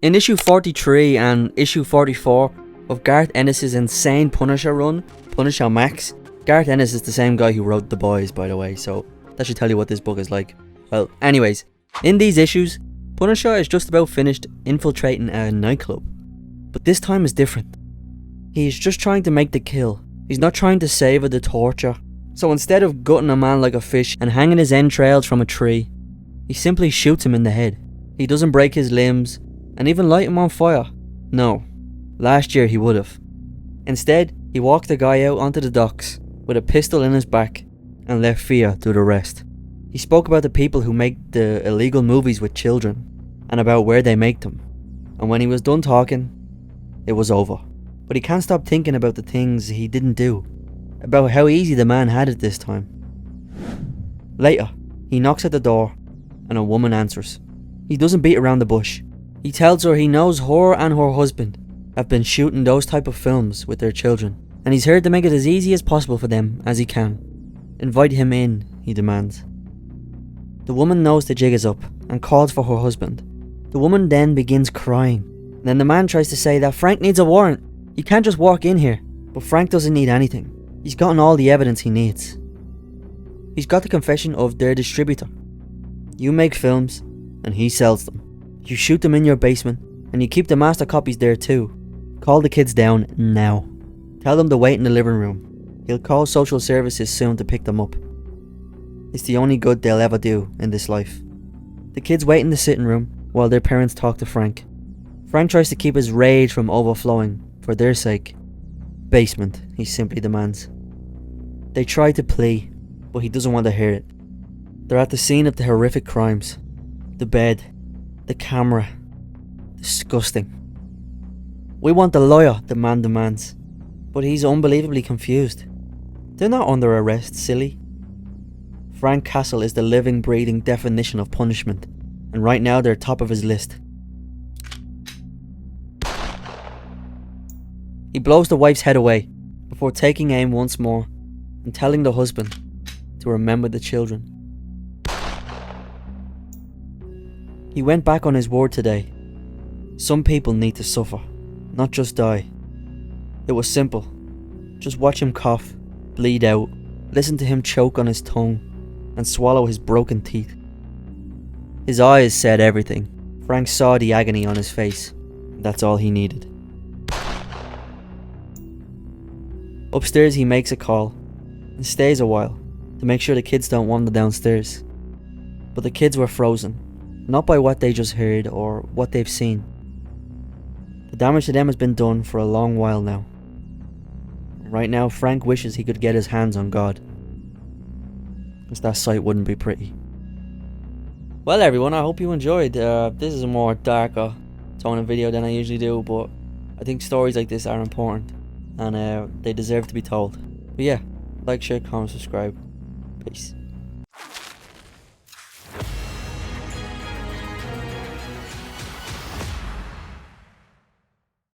In issue 43 and issue 44 of Garth Ennis's insane Punisher run, Punisher Max. Garth Ennis is the same guy who wrote The Boys, by the way, so that should tell you what this book is like. Well, anyways, in these issues, Punisher is just about finished infiltrating a nightclub. But this time is different. He's just trying to make the kill. He's not trying to savour the torture. So instead of gutting a man like a fish and hanging his entrails from a tree, he simply shoots him in the head. He doesn't break his limbs, and even light him on fire. No, last year he would have. Instead, he walked the guy out onto the docks with a pistol in his back and let fear do the rest. He spoke about the people who make the illegal movies with children and about where they make them. And when he was done talking, it was over. But he can't stop thinking about the things he didn't do, about how easy the man had it this time. Later, he knocks at the door and a woman answers. He doesn't beat around the bush. He tells her he knows her and her husband have been shooting those type of films with their children, and he's here to make it as easy as possible for them as he can. Invite him in, he demands. The woman knows the jig is up and calls for her husband. The woman then begins crying. Then the man tries to say that Frank needs a warrant. You can't just walk in here. But Frank doesn't need anything. He's gotten all the evidence he needs. He's got the confession of their distributor. You make films and he sells them. You shoot them in your basement and you keep the master copies there too. Call the kids down now. Tell them to wait in the living room. He'll call social services soon to pick them up. It's the only good they'll ever do in this life. The kids wait in the sitting room while their parents talk to Frank. Frank tries to keep his rage from overflowing for their sake. Basement, he simply demands. They try to plea, but he doesn't want to hear it. They're at the scene of the horrific crimes. The bed, the camera. Disgusting. We want the lawyer, the man demands. But he's unbelievably confused. They're not under arrest, silly. Frank Castle is the living, breathing definition of punishment, and right now they're top of his list. He blows the wife's head away before taking aim once more and telling the husband to remember the children. He went back on his word today. Some people need to suffer, not just die. It was simple. Just watch him cough, bleed out, listen to him choke on his tongue, and swallow his broken teeth. His eyes said everything. Frank saw the agony on his face. That's all he needed. Upstairs he makes a call and stays a while to make sure the kids don't wander downstairs. But the kids were frozen, not by what they just heard or what they've seen. The damage to them has been done for a long while now. Right now Frank wishes he could get his hands on God, because that sight wouldn't be pretty. Well everyone, I hope you enjoyed. This is a more darker tone of video than I usually do, but I think stories like this are important and they deserve to be told. But yeah, like, share, comment, subscribe. Peace.